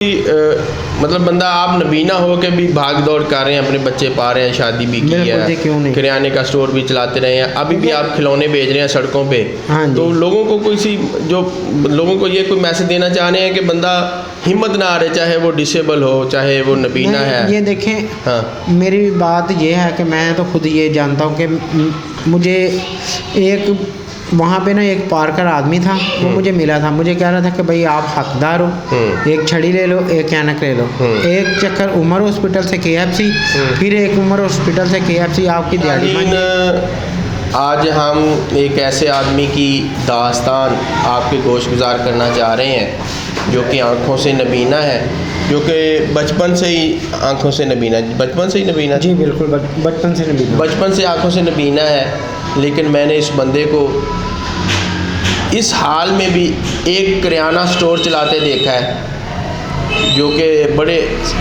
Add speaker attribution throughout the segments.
Speaker 1: मतलब बंदा आप नबीना हो के भी भाग दौड़ कर रहे हैं, अपने बच्चे पा रहे हैं, शादी भी की है,
Speaker 2: क्यों नहीं,
Speaker 1: किराने का स्टोर भी चलाते रहे हैं, अभी भी आप खिलौने बेच रहे हैं सड़कों पे।
Speaker 2: हाँ जी।
Speaker 1: तो लोगों को लोगों को ये कोई मैसेज देना चाह रहे हैं कि बंदा हिम्मत ना हारे, चाहे वो डिसेबल हो, चाहे वो नबीना है।
Speaker 2: ये देखें,
Speaker 1: हाँ,
Speaker 2: मेरी बात ये है कि मैं तो खुद ये जानता हूँ कि मुझे एक वहाँ पे ना एक पार्कर आदमी था, वो मुझे मिला था, मुझे कह रहा था कि भाई आप हकदार हो, एक छड़ी ले लो, एक ऐनक ले लो। एक चक्कर उमर हॉस्पिटल से KFC, फिर एक उमर हॉस्पिटल से KFC, आपकी दिहाड़ी मांगी।
Speaker 1: आज हम एक ऐसे आदमी की दास्तान आपके गोशगुजार करना चाह रहे हैं जो कि आँखों से नबीना है, जो कि बचपन से ही आँखों से नबीना, बचपन से ही नबीना।
Speaker 2: जी बिल्कुल, बचपन से नबीना, बचपन
Speaker 1: से आँखों से नबीना है। लेकिन मैंने इस बंदे को इस हाल में भी एक किराना स्टोर चलाते देखा है, जो कि बड़े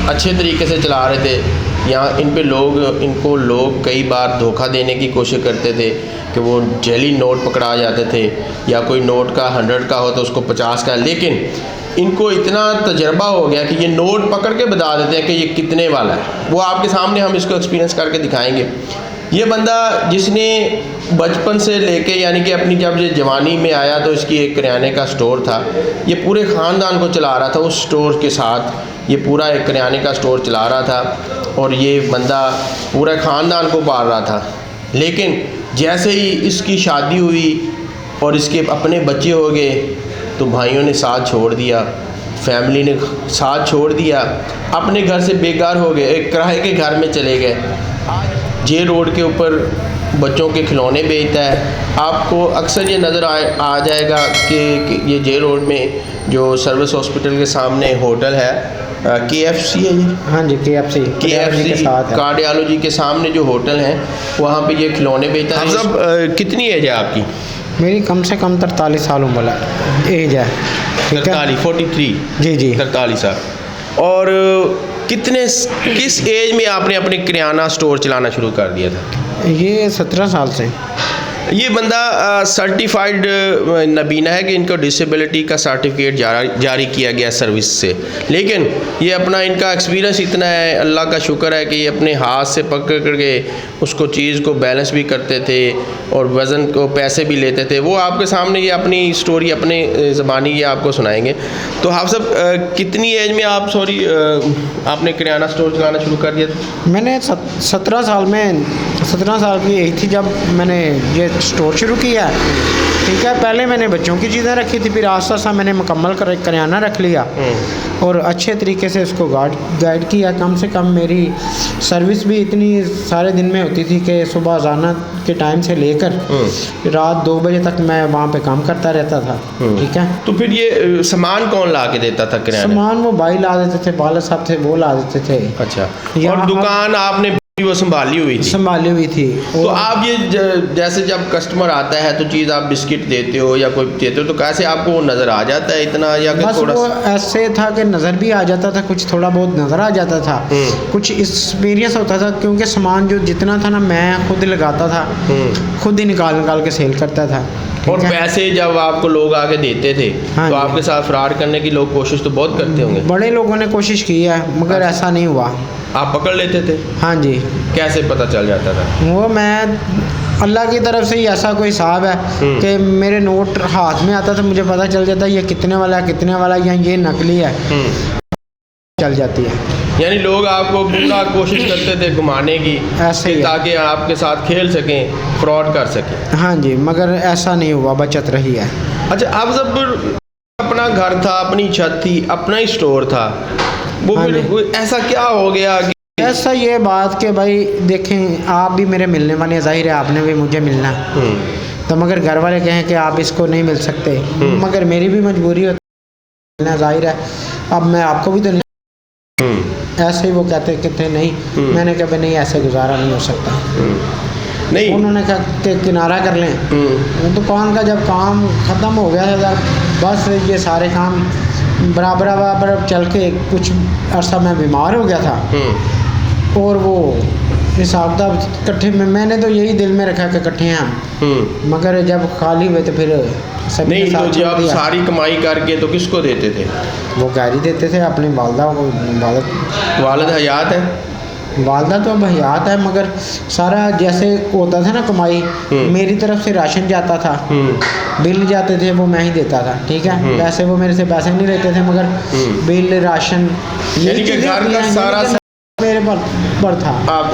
Speaker 1: अच्छे तरीके से चला रहे थे। यहाँ इनको लोग कई बार धोखा देने की कोशिश करते थे कि वो जेली नोट पकड़ा जाते थे, या कोई नोट का 100 का हो तो उसको 50 का। लेकिन इनको इतना तजर्बा हो गया कि ये नोट पकड़ के बता देते हैं कि ये कितने वाला है। वो आपके सामने हम इसको एक्सपीरियंस करके दिखाएंगे। ये बंदा जिसने बचपन से लेके यानी कि अपनी जब ये जवानी में आया तो इसकी एक किराने का स्टोर था, ये पूरे ख़ानदान को चला रहा था। उस स्टोर के साथ ये पूरा एक किराने का स्टोर चला रहा था और ये बंदा पूरे ख़ानदान को पाल रहा था। लेकिन जैसे ही इसकी शादी हुई और इसके अपने बच्चे हो गए तो भाइयों ने साथ छोड़ दिया, फैमिली ने साथ छोड़ दिया, अपने घर से बेकार हो गए, एक किराए के घर में चले गए। जे रोड के ऊपर बच्चों के खिलौने बेचता है। आपको अक्सर ये नज़र आ जाएगा कि ये जे रोड में जो सर्विस हॉस्पिटल के सामने होटल है, KFC है ये।
Speaker 2: हाँ जी, KFC
Speaker 1: के साथ कार्डियोलॉजी के सामने जो होटल है, वहाँ पे ये खिलौने बेचता है। सब कितनी एज है आपकी?
Speaker 2: मेरी कम से कम 43 साल उम्र एज है।
Speaker 1: 43
Speaker 2: जी जी,
Speaker 1: 43 साल। और किस एज में आपने अपने किराना स्टोर चलाना शुरू कर दिया था?
Speaker 2: ये 17 साल से।
Speaker 1: ये बंदा सर्टिफाइड नबीना है कि इनको डिसेबिलिटी का सर्टिफिकेट जारी किया गया सर्विस से। लेकिन ये अपना इनका एक्सपीरियंस इतना है, अल्लाह का शुक्र है कि ये अपने हाथ से पकड़ करके उसको चीज़ को बैलेंस भी करते थे और वज़न को पैसे भी लेते थे। वो आपके सामने ये अपनी स्टोरी अपने ज़बानी ये आपको सुनाएंगे। तो आप सब कितनी एज में आपने किराना स्टोर चलाना शुरू कर दिया था?
Speaker 2: मैंने 17 साल की एज थी जब मैंने ये स्टोर शुरू किया। ठीक है, पहले मैंने बच्चों की चीज़ें रखी थी, फिर आस्ता आस्ता मैंने मुकम्मल किराना रख लिया और अच्छे तरीके से इसको गाइड किया। कम से कम मेरी सर्विस भी इतनी सारे दिन में होती थी कि सुबह अज़ाना के टाइम से लेकर रात 2 बजे तक मैं वहाँ पे काम करता रहता था। ठीक है,
Speaker 1: तो फिर ये सामान कौन ला के देता था किराना?
Speaker 2: सामान वो भाई ला देते थे, बाला साहब थे, वो ला देते थे।
Speaker 1: अच्छा, और दुकान आपने वो संभाली हुई थी। तो आप ये जैसे जब कस्टमर आता है तो चीज़ आप बिस्किट देते हो या कोई देते हो, तो कैसे आपको वो नज़र आ जाता है इतना, या
Speaker 2: बस
Speaker 1: थोड़ा
Speaker 2: वो ऐसे था कि नज़र भी आ जाता था, कुछ थोड़ा बहुत नज़र आ जाता था, कुछ एक्सपीरियंस होता था, क्योंकि सामान जो जितना था ना मैं खुद लगाता था, खुद ही निकाल के सेल करता था।
Speaker 1: और पैसे जब आपको लोग आके देते थे तो आपके साथ फ्रॉड करने की लोग कोशिश तो बहुत करते होंगे?
Speaker 2: बड़े लोगों ने कोशिश की है मगर ऐसा नहीं हुआ।
Speaker 1: आप पकड़ लेते थे?
Speaker 2: हाँ जी। कैसे
Speaker 1: पता चल जाता था?
Speaker 2: वो मैं अल्लाह की तरफ से ही ऐसा कोई हिसाब है कि मेरे नोट हाथ में आता था, मुझे पता चल जाता है ये कितने वाला या ये नकली है, चल जाती है।
Speaker 1: यानी लोग आपको पूरा कोशिश करते थे घुमाने की,
Speaker 2: ऐसे ही
Speaker 1: ताकि आपके साथ खेल सकें, फ्रॉड कर सकें।
Speaker 2: हाँ जी, मगर ऐसा नहीं हुआ, बचत रही है।
Speaker 1: अच्छा, आप जब अपना घर था, अपनी छत थी, अपना ही स्टोर था, वो फिर ऐसा क्या हो गया कि
Speaker 2: ऐसा ये बात कि भाई देखें, आप भी मेरे मिलने वाले, जाहिर है आपने भी मुझे मिलना, तो मगर घर वाले कहें कि आप इसको नहीं मिल सकते, मगर मेरी भी मजबूरी होती है, जाहिर है अब मैं आपको भी तो नहीं। ऐसे ही वो कहते थे नहीं, मैंने कहा नहीं ऐसे गुजारा नहीं हो सकता। नहीं, उन्होंने कहा कि किनारा कर लें। दुकान का जब काम ख़त्म हो गया था, बस ये सारे काम बराबर चल के कुछ अर्सा मैं बीमार हो गया था और वो हिसाब किताब इकट्ठे में मैंने तो यही दिल में रखा कि इकट्ठे हैं हम, मगर जब खाली हुए तो फिर सभी
Speaker 1: नहीं
Speaker 2: ने
Speaker 1: तो
Speaker 2: साथ छोड़
Speaker 1: जब
Speaker 2: दिया।
Speaker 1: सारी कमाई करके तो किसको देते थे?
Speaker 2: वो गाड़ी देते थे अपनी वालदा को।
Speaker 1: वालिद हयात है?
Speaker 2: वालदा तो अब हयात है, मगर सारा जैसे होता था ना कमाई, मेरी तरफ से राशन जाता था, बिल जाते थे वो मैं ही देता था, ठीक है। वैसे वो मेरे से पैसे नहीं लेते थे, मगर बिल राशन
Speaker 1: यानी कि घर का सारा
Speaker 2: मेरे पर था।
Speaker 1: आप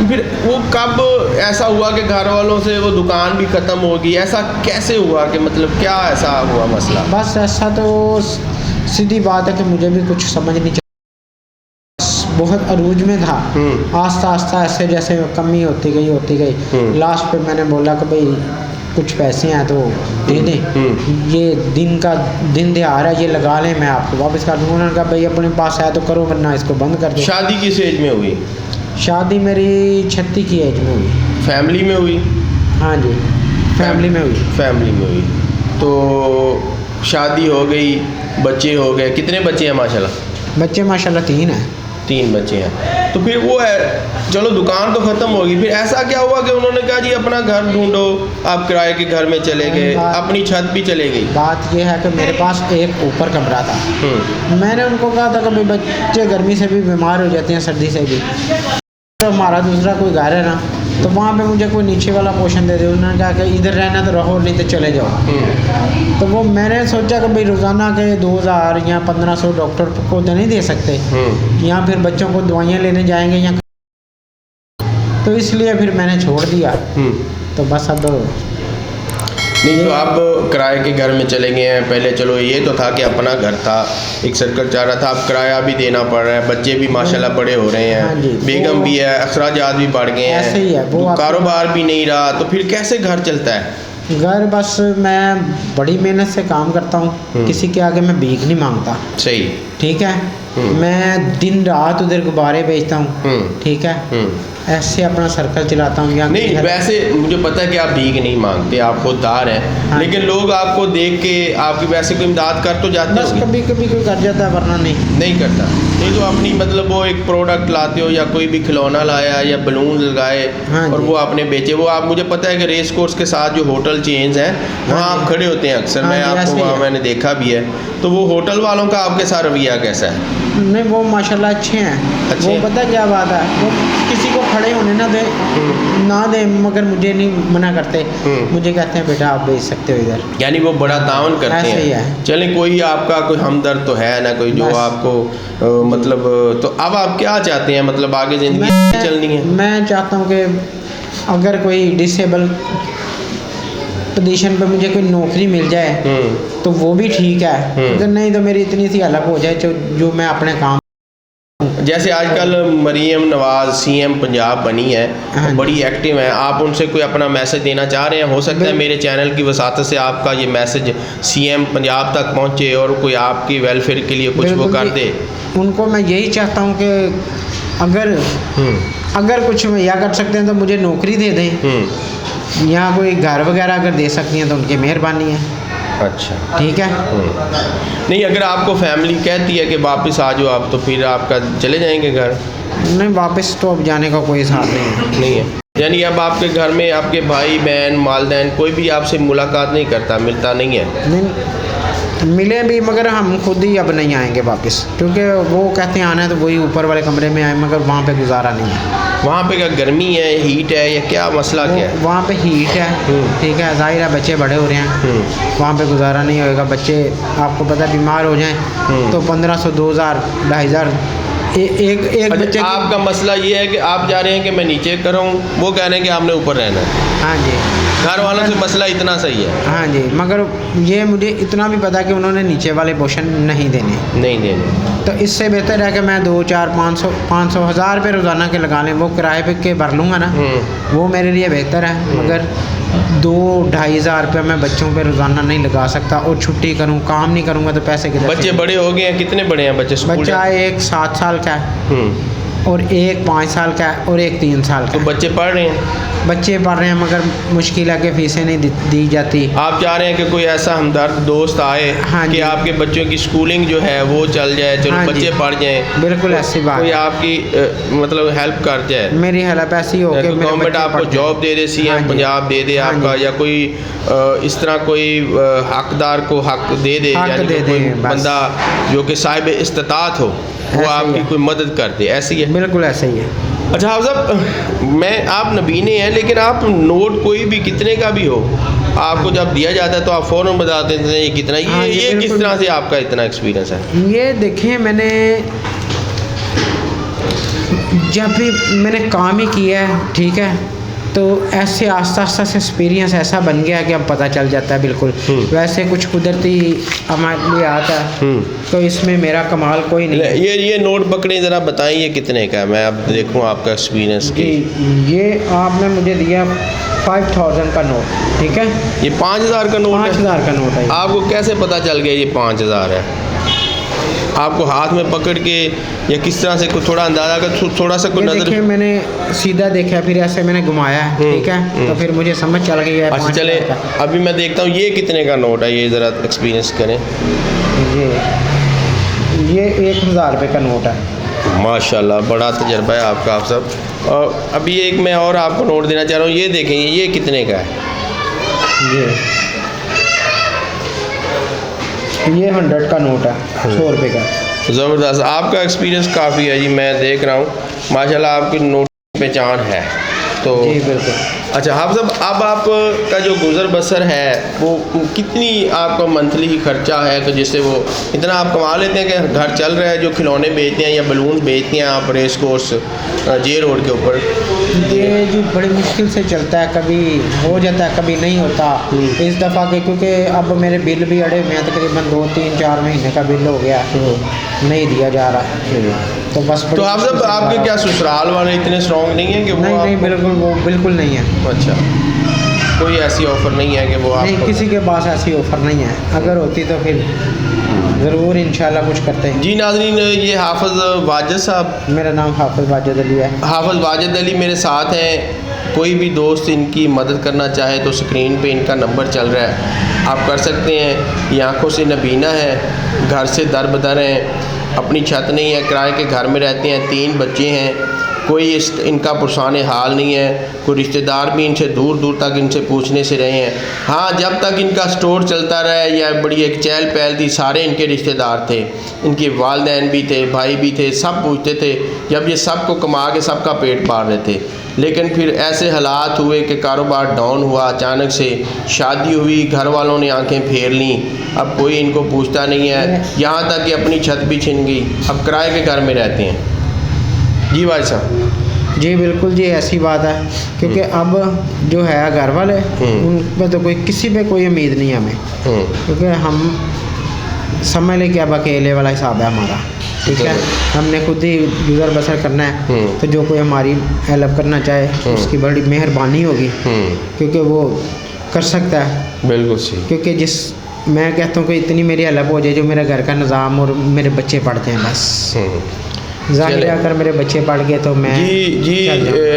Speaker 1: फिर वो कब ऐसा हुआ कि घर वालों से वो दुकान भी ख़त्म होगी? ऐसा कैसे हुआ कि मतलब क्या ऐसा हुआ मसला?
Speaker 2: बस ऐसा तो सीधी बात है कि मुझे भी कुछ समझ नहीं चला, बहुत अरूज में था। आस्ता आस्ता ऐसे जैसे कमी होती गई लास्ट पे मैंने बोला कि भाई कुछ पैसे हैं तो दे दें, ये दिन दिहाड़ है, ये लगा लें, मैं आपको वापस कर दूँगा। उन्होंने कहा भाई अपने पास है तो करो, वरना इसको बंद कर दो।
Speaker 1: शादी किस एज में हुई?
Speaker 2: शादी मेरी 36 की एज में हुई।
Speaker 1: फैमिली में हुई?
Speaker 2: हाँ जी, फैमिली में हुई।
Speaker 1: फैमिली में हुई तो शादी हो गई, बच्चे हो गए। कितने बच्चे हैं माशाल्लाह?
Speaker 2: बच्चे माशाल्लाह 3 हैं।
Speaker 1: 3 बच्चे हैं। तो फिर वो है, चलो दुकान तो ख़त्म होगी, फिर ऐसा क्या हुआ कि उन्होंने कहा जी अपना घर ढूंढो, आप किराए के घर में चले गए, अपनी छत भी चले गई?
Speaker 2: बात ये है कि मेरे पास एक ऊपर कमरा था। मैंने उनको कहा था कि भाई बच्चे गर्मी से भी बीमार हो जाते हैं, सर्दी से भी, तो हमारा दूसरा कोई घर है ना, तो वहाँ पे मुझे कोई नीचे वाला पोर्शन दे दे। उन्होंने कहा कि इधर रहना तो रहो, नहीं तो चले जाओ। तो वो मैंने सोचा कि भाई रोज़ाना के 2000 या 1500 डॉक्टर को तो नहीं दे सकते, या फिर बच्चों को दवाइयाँ लेने जाएंगे या, तो इसलिए फिर मैंने छोड़ दिया। तो बस अब
Speaker 1: नहीं तो आप किराए के घर में चले गए हैं। पहले चलो ये तो था कि अपना घर था, एक सर्कल चल रहा था, अब किराया भी देना पड़ रहा है, बच्चे भी माशाल्लाह बड़े हो रहे हैं,
Speaker 2: हाँ जी,
Speaker 1: बेगम भी है, अखराजात भी बढ़ गए
Speaker 2: ऐसे ही है,
Speaker 1: हैं,
Speaker 2: वो
Speaker 1: कारोबार भी नहीं रहा, तो फिर कैसे घर चलता है?
Speaker 2: घर बस मैं बड़ी मेहनत से काम करता हूँ, किसी के आगे मैं भीख नहीं मांगता।
Speaker 1: सही,
Speaker 2: ठीक है। मैं दिन रात उधर गुब्बारे बेचता हूँ, ठीक है, ऐसे अपना सर्कल चलाता हूँ।
Speaker 1: नहीं वैसे मुझे पता है कि आप भीख नहीं मांगते, आप खुददार हैं,
Speaker 2: हाँ,
Speaker 1: लेकिन लोग आपको देख के आपकी वैसे कोई इमदाद कर तो जाते
Speaker 2: बस
Speaker 1: होंगे?
Speaker 2: कभी कभी कोई कर जाता है, वरना नहीं
Speaker 1: करता। नहीं तो अपनी मतलब वो एक प्रोडक्ट लाते हो या कोई भी खिलौना लाया या बलून लगाए,
Speaker 2: हाँ
Speaker 1: और
Speaker 2: जी।
Speaker 1: वो आपने बेचे। वो आप, मुझे पता है कि रेस कोर्स के साथ जो होटल चेन्स हैं वहाँ
Speaker 2: हाँ
Speaker 1: आप
Speaker 2: जी।
Speaker 1: खड़े होते हैं अक्सर,
Speaker 2: हाँ
Speaker 1: मैं
Speaker 2: जी,
Speaker 1: आपको
Speaker 2: ऐसे ही
Speaker 1: वहाँ
Speaker 2: है।
Speaker 1: मैंने देखा भी है। तो वो होटल वालों का आपके साथ रवैया कैसा है?
Speaker 2: नहीं, वो माशाल्लाह अच्छे हैं।
Speaker 1: अच्छे
Speaker 2: वो
Speaker 1: हैं?
Speaker 2: पता क्या बात है, वो किसी को खड़े होने ना दे, मगर मुझे नहीं मना करते, मुझे कहते हैं बेटा आप बेच सकते हो इधर।
Speaker 1: यानी वो बड़ा ताउन करते
Speaker 2: ऐसे ही
Speaker 1: हैं।
Speaker 2: है।
Speaker 1: चलें, कोई आपका कोई हमदर्द तो है ना, कोई जो
Speaker 2: बस।
Speaker 1: आपको मतलब, तो अब आप क्या चाहते हैं, मतलब आगे ज़िंदगी चलनी है?
Speaker 2: मैं चाहता हूँ कि अगर कोई डिसेबल पोजीशन पे मुझे कोई नौकरी मिल जाए तो वो भी ठीक है, अगर नहीं तो मेरी इतनी सी हेल्प हो जाए जो मैं अपने काम।
Speaker 1: जैसे आजकल मरीम नवाज़ सीएम पंजाब बनी है,
Speaker 2: हाँ,
Speaker 1: बड़ी एक्टिव है, आप उनसे कोई अपना मैसेज देना चाह रहे हैं? हो सकता है मेरे चैनल की वसात से आपका ये मैसेज सीएम पंजाब तक पहुंचे और कोई आपकी वेलफेयर के लिए कुछ वो कर दे।
Speaker 2: उनको मैं यही चाहता हूँ कि अगर कुछ या कर सकते हैं तो मुझे नौकरी दे दें, या कोई घर वगैरह अगर दे सकती हैं तो उनकी मेहरबानी है।
Speaker 1: अच्छा,
Speaker 2: ठीक है।
Speaker 1: नहीं अगर आपको फैमिली कहती है कि वापस आ जाओ आप, तो फिर आपका चले जाएंगे घर?
Speaker 2: नहीं, वापस तो अब जाने का कोई साथ नहीं
Speaker 1: है। यानी अब आपके घर में आपके भाई बहन वालदैन कोई भी आपसे मुलाकात नहीं करता, मिलता नहीं है?
Speaker 2: नहीं, मिले भी मगर हम खुद ही अब नहीं आएंगे वापस, क्योंकि वो कहते हैं आना है तो वही ऊपर वाले कमरे में आए, मगर वहाँ पे गुजारा नहीं है।
Speaker 1: वहाँ पे क्या गर्मी है, हीट है, या क्या मसला क्या है?
Speaker 2: वहाँ पे हीट है, ठीक है, जाहिर है बच्चे बड़े हो रहे हैं, वहाँ पे गुजारा नहीं होएगा। बच्चे आपको पता है बीमार हो जाएं तो 1500 2000 2500 एक बच्चे।
Speaker 1: आपका मसला ये है कि आप जा रहे हैं कि मैं नीचे करूँ, वो कह रहे हैं कि आपने ऊपर रहना है।
Speaker 2: हाँ जी,
Speaker 1: घर वालों से मसला इतना सही है।
Speaker 2: हाँ जी, मगर ये मुझे इतना भी पता है कि उन्होंने नीचे वाले पोर्शन नहीं देने, तो इससे बेहतर है कि मैं 2 4 500 1000 रुपये रोज़ाना के लगा लें, वो किराए पे के भर लूँगा ना, वो मेरे लिए बेहतर है। मगर 2-2.5 हज़ार रुपये मैं बच्चों पे रोज़ाना नहीं लगा सकता, और छुट्टी करूँ काम नहीं करूँगा तो पैसे किधर?
Speaker 1: बच्चे बड़े हो गए हैं? कितने बड़े हैं बच्चे?
Speaker 2: बच्चा एक 7 साल का है। और एक 5 साल का है और एक 3 साल का
Speaker 1: तो
Speaker 2: है।
Speaker 1: बच्चे पढ़ रहे हैं?
Speaker 2: बच्चे पढ़ रहे हैं मगर मुश्किल है कि फीसें नहीं दी जाती।
Speaker 1: आप चाह रहे हैं कि कोई ऐसा हमदर्द दोस्त आए
Speaker 2: हाँ
Speaker 1: कि
Speaker 2: जी।
Speaker 1: आपके बच्चों की स्कूलिंग जो है वो चल जाए, चलो
Speaker 2: हाँ जी।
Speaker 1: बच्चे पढ़ जाएं,
Speaker 2: बिल्कुल ऐसी बात
Speaker 1: कोई
Speaker 2: है।
Speaker 1: आपकी मतलब हेल्प कर जाए,
Speaker 2: मेरी हेल्प ऐसी हो कि मेरे
Speaker 1: गवर्नमेंट
Speaker 2: बच्चे
Speaker 1: आपको
Speaker 2: पढ़
Speaker 1: जॉब दे दे,
Speaker 2: हाँ
Speaker 1: सीएम
Speaker 2: जी।
Speaker 1: पंजाब दे दे
Speaker 2: हाँ
Speaker 1: आपका,
Speaker 2: जी।
Speaker 1: या कोई इस तरह कोई हकदार को हक दे दे,
Speaker 2: हक
Speaker 1: यानी
Speaker 2: दे
Speaker 1: कि कोई
Speaker 2: दे, बस।
Speaker 1: बंदा जो कि साहिब इस्तात हो वो
Speaker 2: ऐसे ही
Speaker 1: आपकी
Speaker 2: है।
Speaker 1: कोई मदद कर दे, ऐसी है?
Speaker 2: बिल्कुल ऐसा ही है।
Speaker 1: अच्छा हाफ़िज़ साहब, मैं आप नबीने हैं, लेकिन आप नोट कोई भी कितने का भी हो, आपको जब दिया जाता है तो आप फ़ौरन बता देते हैं ये कितना,
Speaker 2: हाँ जी,
Speaker 1: ये किस
Speaker 2: बिल्कुल।
Speaker 1: तरह से आपका इतना एक्सपीरियंस है?
Speaker 2: ये देखिए, मैंने जब भी मैंने काम ही किया है, ठीक है, तो ऐसे आस्ता आस्ता से एक्सपीरियंस ऐसा बन गया कि अब पता चल जाता है बिल्कुल। वैसे कुछ कुदरती हमारे लिए आता है, तो इसमें मेरा कमाल कोई नहीं है।
Speaker 1: ये नोट पकड़े ज़रा बताएं ये कितने का है, मैं अब देखूं आपका एक्सपीरियंस
Speaker 2: जी,
Speaker 1: की।
Speaker 2: ये आपने मुझे दिया 5000 का नोट, ठीक है,
Speaker 1: ये 5000 का नोट है?
Speaker 2: 5000 का नोट है ये।
Speaker 1: आपको कैसे पता चल गया ये 5000 है? आपको हाथ में पकड़ के या किस तरह से कुछ थोड़ा अंदाज़ा का, थोड़ा सा कोई
Speaker 2: ये
Speaker 1: नज़र?
Speaker 2: देखिए, मैंने सीधा देखा, फिर ऐसे मैंने घुमाया, ठीक है, तो फिर मुझे समझ चल गई है।
Speaker 1: अच्छा चले, अभी मैं देखता हूँ ये कितने का नोट है, ये ज़रा एक्सपीरियंस करें।
Speaker 2: ये 1000 रुपये का नोट है।
Speaker 1: माशाल्लाह, बड़ा तजर्बा है आपका आप सब। और अभी एक मैं और आपको नोट देना चाह रहा हूँ, ये देखें ये कितने का है?
Speaker 2: ये 100 का नोट है, 100 रुपये का।
Speaker 1: ज़बरदस्त, आपका एक्सपीरियंस काफ़ी है जी, मैं देख रहा हूँ माशाल्लाह आपकी नोट पहचान है तो।
Speaker 2: जी बिल्कुल।
Speaker 1: अच्छा हाफ़िज़ साहब, अब आपका जो गुज़र बसर है वो कितनी आपका मंथली खर्चा है, तो जिससे वो इतना आप कमा लेते हैं कि घर चल रहा है? जो खिलौने बेचते हैं या बलून बेचते हैं आप रेस कोर्स जे रोड के ऊपर,
Speaker 2: ये जी बड़ी मुश्किल से चलता है, कभी हो जाता है कभी नहीं होता। इस दफ़ा के क्योंकि अब मेरे बिल भी अड़े हुए हैं, तकरीबन 2-3-4 महीने का बिल हो गया, नहीं दिया जा रहा है, तो बस।
Speaker 1: तो हाफ़िज़ साहब आपके क्या ससुराल वाले इतने स्ट्रॉन्ग नहीं हैं कि वो
Speaker 2: नहीं बिल्कुल, वो बिल्कुल नहीं है।
Speaker 1: अच्छा, कोई ऐसी ऑफ़र नहीं है कि वो
Speaker 2: नहीं,
Speaker 1: आपको?
Speaker 2: किसी के पास ऐसी ऑफ़र नहीं है, अगर होती तो फिर ज़रूर इंशाल्लाह कुछ करते हैं।
Speaker 1: जी नाज़रीन, ये हाफ़िज़ वाजिद साहब,
Speaker 2: मेरा नाम हाफिज़ वाजिद अली है।
Speaker 1: हाफ़िज़ वाजिद अली मेरे साथ हैं। कोई भी दोस्त इनकी मदद करना चाहे तो स्क्रीन पे इनका नंबर चल रहा है, आप कर सकते हैं। ये आँखों से नबीना है, घर से दर-बदर हैं, अपनी छत नहीं है, किराए के घर में रहते हैं, 3 बच्चे हैं, कोई इनका पुरसान हाल नहीं है, कोई रिश्तेदार भी इनसे दूर दूर तक इनसे पूछने से रहे हैं। हाँ, जब तक इनका स्टोर चलता रहा या बड़ी एक चहल पहल थी, सारे इनके रिश्तेदार थे, इनके वालिदैन भी थे, भाई भी थे, सब पूछते थे, जब ये सबको कमा के सबका पेट पाल रहे थे। लेकिन फिर ऐसे हालात हुए कि कारोबार डाउन हुआ, अचानक से शादी हुई, घर वालों ने आंखें फेर लीं, अब कोई इनको पूछता नहीं है, यहाँ तक कि अपनी छत भी छिन गई, अब किराए के घर में रहते हैं। जी भाई साहब।
Speaker 2: जी बिल्कुल जी, ऐसी बात है, क्योंकि अब जो है घर वाले, उन पे तो कोई किसी पे कोई उम्मीद नहीं है हमें, क्योंकि हम समझ लें कि अब अकेले वाला हिसाब है हमारा, ठीक है, हमने खुद ही गुजर बसर करना है, तो जो कोई हमारी हेल्प करना चाहे उसकी बड़ी मेहरबानी होगी, क्योंकि वो कर सकता है।
Speaker 1: बिल्कुल सही।
Speaker 2: क्योंकि मैं कहता हूँ कि इतनी मेरी हेल्प हो जाए जो मेरा घर का निज़ाम और मेरे बच्चे पढ़ते हैं, बस ज़ाहिर है अगर मेरे बच्चे पढ़ गए तो मैं
Speaker 1: जी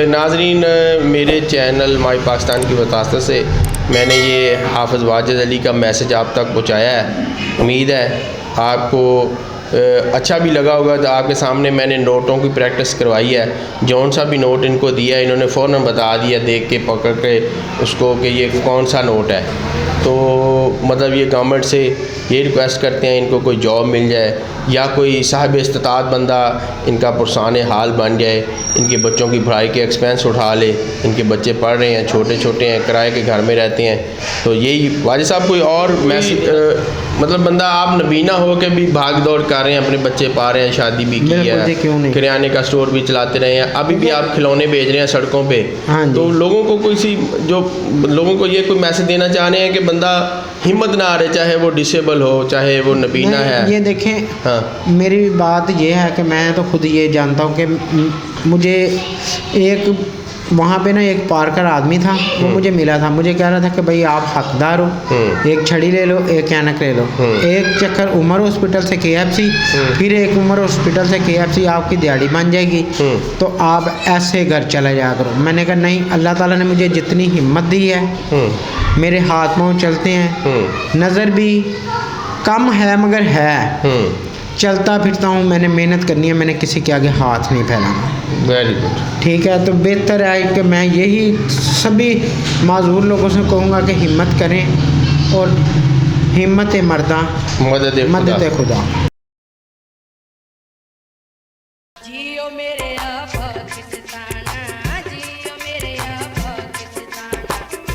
Speaker 1: नाज़रीन, मेरे चैनल माई पाकिस्तान की वसात से मैंने ये हाफ़िज़ वाजिद अली का मैसेज आप तक पहुँचाया है। उम्मीद है आपको अच्छा भी लगा होगा। तो आपके सामने मैंने नोटों की प्रैक्टिस करवाई है, जौन सा भी नोट इनको दिया इन्होंने फ़ौरन बता दिया देख के पकड़ के उसको कि ये कौन सा नोट है। तो मतलब ये गवर्नमेंट से ये रिक्वेस्ट करते हैं इनको कोई जॉब मिल जाए या कोई साहिब इस्तात बंदा इनका पुरसान हाल बन जाए, इनके बच्चों की पढ़ाई के एक्सपेंस उठा ले। इनके बच्चे पढ़ रहे हैं, छोटे छोटे हैं, किराए के घर में रहते हैं। तो यही वाजिद साहब कोई और मतलब बंदा आप नबीना हो के भी भाग दौड़ कर रहे हैं, अपने बच्चे पा रहे हैं, शादी भी की है, किराने का स्टोर भी चलाते रहे हैं, अभी भी आप खिलौने बेच रहे हैं सड़कों पे। तो लोगों को लोगों को ये कोई मैसेज देना चाह रहे हैं कि बंदा हिम्मत ना आ रहे, चाहे वो डिसेबल हो चाहे वो नबीना है।
Speaker 2: ये देखें,
Speaker 1: हाँ,
Speaker 2: मेरी बात ये है कि मैं तो खुद ये जानता हूँ कि मुझे एक वहाँ पे ना एक पार्कर आदमी था, वो मुझे मिला था, मुझे कह रहा था कि भाई आप हकदार हो, एक छड़ी ले लो, एक ऐनक ले लो, एक चक्कर उमर हॉस्पिटल से KFC, फिर एक उमर हॉस्पिटल से KFC, आपकी दिहाड़ी बन जाएगी, तो आप ऐसे घर चला जाया करो। मैंने कहा नहीं, अल्लाह ताला ने मुझे जितनी हिम्मत दी है, मेरे हाथ पाँव चलते हैं, नज़र भी कम है मगर है, चलता फिरता हूँ, मैंने मेहनत करनी है, मैंने किसी के आगे हाथ नहीं फैलाना।
Speaker 1: Very good.
Speaker 2: ठीक है, तो बेहतर है कि मैं यही सभी माजूर लोगों से कहूँगा कि हिम्मत करें, और हिम्मत मर्दा मदद खुदा।
Speaker 3: जियो मेरे